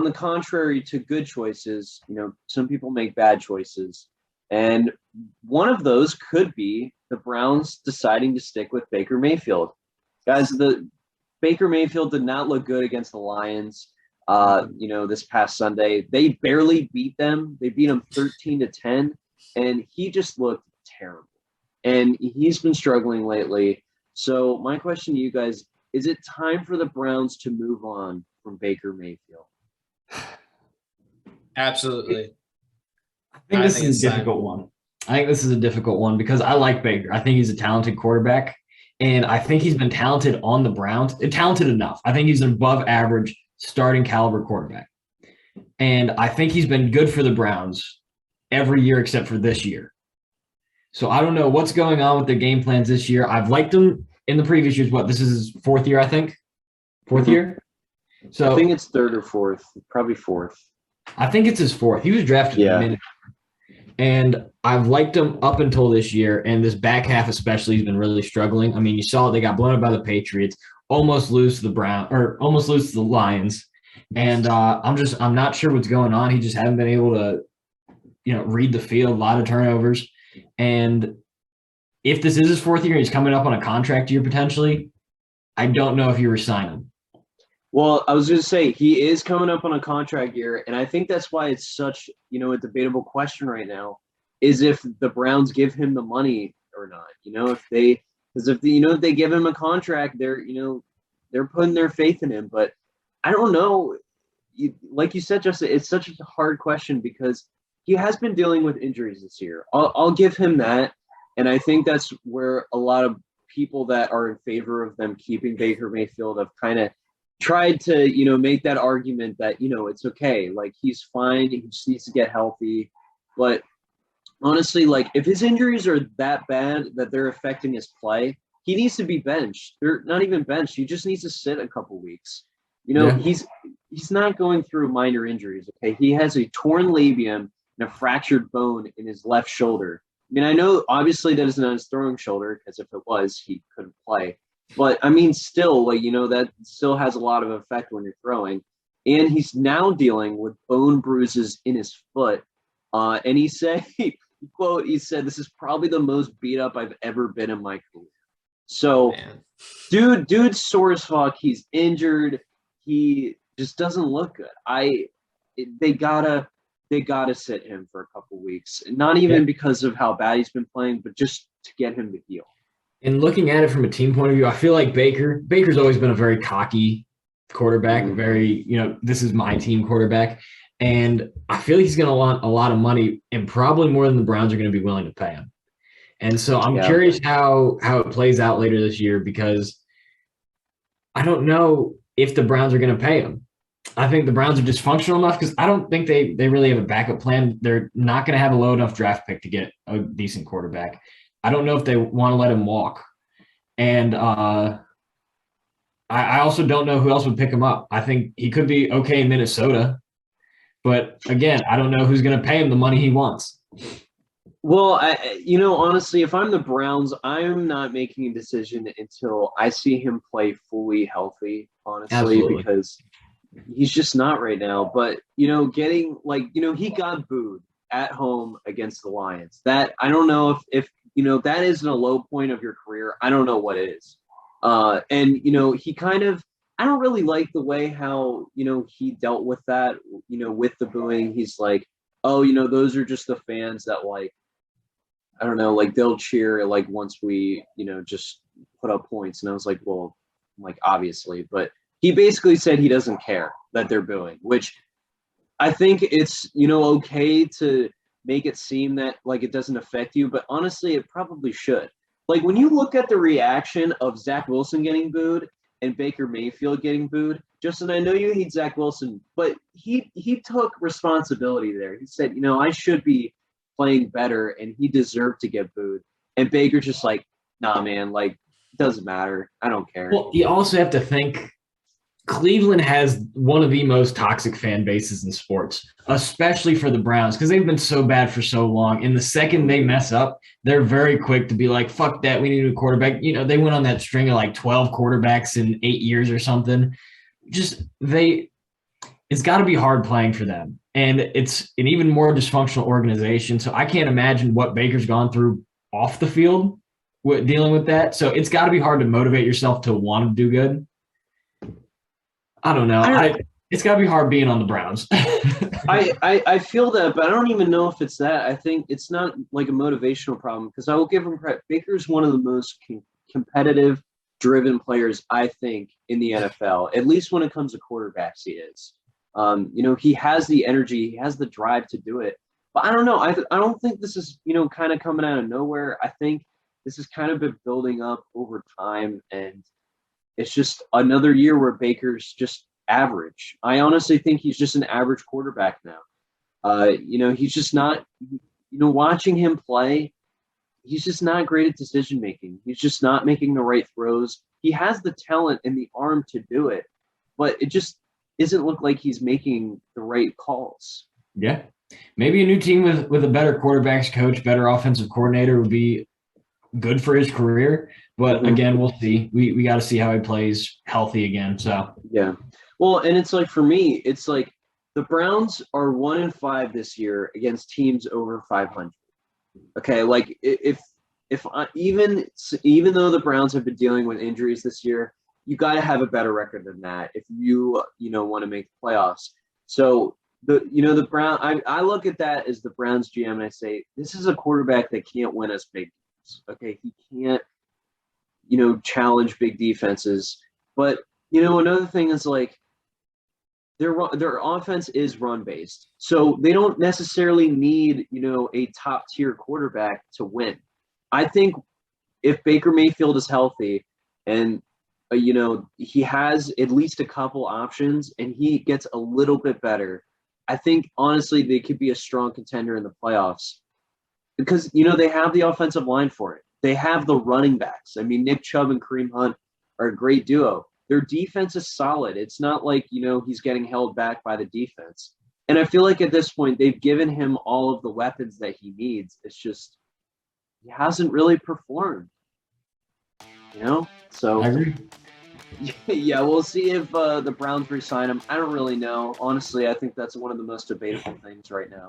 the contrary to good choices, some people make bad choices. And one of those could be the Browns deciding to stick with Baker Mayfield. Guys, the Baker Mayfield did not look good against the Lions. This past Sunday, they barely beat them. They beat them 13-10, and he just looked terrible. And he's been struggling lately. So my question to you guys, is it time for the Browns to move on from Baker Mayfield? Absolutely. I think this is a difficult one. I think this is a difficult one because I like Baker. I think he's a talented quarterback, and I think he's been talented on the Browns. Talented enough. I think he's an above average starting caliber quarterback. And I think he's been good for the Browns every year except for this year. So I don't know what's going on with their game plans this year. I've liked him in the previous years. This is his fourth year, I think? Fourth year? So I think it's third or fourth, probably fourth. I think it's his fourth. He was drafted in a minute. And I've liked him up until this year, and this back half especially, he's been really struggling. I mean, you saw they got blown up by the Patriots, almost lose to the Lions. And I'm not sure what's going on. He just hasn't been able to, read the field, a lot of turnovers. And if this is his fourth year, he's coming up on a contract year potentially. I don't know if you resign him. Well, I was going to say he is coming up on a contract year, and I think that's why it's such, a debatable question right now, is if the Browns give him the money or not. If they give him a contract, they're putting their faith in him. But I don't know. Like you said, Justin, it's such a hard question because he has been dealing with injuries this year. I'll give him that, and I think that's where a lot of people that are in favor of them keeping Baker Mayfield have kind of tried to, make that argument that, it's okay. Like, he's fine. He just needs to get healthy. But honestly, like, if his injuries are that bad that they're affecting his play, he needs to be benched. They're not even benched. He just needs to sit a couple weeks. He's not going through minor injuries, okay? He has a torn labium and a fractured bone in his left shoulder. I mean, I know obviously that isn't on his throwing shoulder because if it was, he couldn't play. But, I mean, still, that still has a lot of effect when you're throwing. And he's now dealing with bone bruises in his foot. And he said, he said, "This is probably the most beat up I've ever been in my career." So, dude's sore as fuck. He's injured. He just doesn't look good. They gotta sit him for a couple weeks. Not even because of how bad he's been playing, but just to get him to heal. And looking at it from a team point of view, I feel like Baker's always been a very cocky quarterback, very, this is my team quarterback. And I feel like he's going to want a lot of money and probably more than the Browns are going to be willing to pay him. And so I'm curious how it plays out later this year because I don't know if the Browns are going to pay him. I think the Browns are dysfunctional enough because I don't think they really have a backup plan. They're not going to have a low enough draft pick to get a decent quarterback. I don't know if they want to let him walk. And I also don't know who else would pick him up. I think he could be okay in Minnesota. But, again, I don't know who's going to pay him the money he wants. Well, honestly, if I'm the Browns, I'm not making a decision until I see him play fully healthy, honestly, Absolutely. Because he's just not right now. But, he got booed at home against the Lions. That I don't know if that isn't a low point of your career. I don't know what is. And he kind of, I don't really like the way how, he dealt with that, with the booing. He's like, oh, those are just the fans that like, I don't know, like they'll cheer like once we, just put up points. And I was like, well, like obviously, but he basically said he doesn't care that they're booing, which I think it's, okay to make it seem that like it doesn't affect you, but honestly, it probably should. Like when you look at the reaction of Zach Wilson getting booed and Baker Mayfield getting booed, Justin, I know you hate Zach Wilson, but he took responsibility there. He said, I should be playing better, and he deserved to get booed. And Baker's just like, nah, man, like, it doesn't matter. I don't care. Well, you also have to think Cleveland has one of the most toxic fan bases in sports, especially for the Browns, because they've been so bad for so long. And the second they mess up, they're very quick to be like, fuck that, we need a quarterback. They went on that string of like 12 quarterbacks in 8 years or something. it's got to be hard playing for them. And it's an even more dysfunctional organization. So I can't imagine what Baker's gone through off the field with dealing with that. So it's got to be hard to motivate yourself to want to do good. I don't know. I don't, It's got to be hard being on the Browns. I feel that, but I don't even know if it's that. I think it's not like a motivational problem because I will give him credit. Baker's one of the most competitive, driven players I think in the NFL. At least when it comes to quarterbacks, he is. He has the energy, he has the drive to do it. But I don't know. I don't think this is kind of coming out of nowhere. I think this has kind of been building up over time, and it's just another year where Baker's just average. I honestly think he's just an average quarterback now. He's just not. Watching him play, he's just not great at decision making. He's just not making the right throws. He has the talent and the arm to do it, but it just doesn't look like he's making the right calls. Yeah. Maybe a new team with a better quarterbacks coach, better offensive coordinator would be good for his career. But again, we'll see. We got to see how he plays healthy again. So yeah. Well, and it's like for me, it's like the Browns are 1-5 this year against teams over 500. Okay, like even though the Browns have been dealing with injuries this year, you got to have a better record than that if you want to make the playoffs. So the Brown, I look at that as the Browns GM and I say this is a quarterback that can't win us big games. Okay, he can't challenge big defenses. But another thing is like their offense is run based, so they don't necessarily need a top tier quarterback to win. I think if Baker Mayfield is healthy and he has at least a couple options and he gets a little bit better, I think honestly they could be a strong contender in the playoffs because they have the offensive line for it. They have the running backs. I mean, Nick Chubb and Kareem Hunt are a great duo. Their defense is solid. It's not like, he's getting held back by the defense. And I feel like at this point, they've given him all of the weapons that he needs. It's just, he hasn't really performed, So, I agree. yeah, we'll see if the Browns re-sign him. I don't really know. Honestly, I think that's one of the most debatable things right now.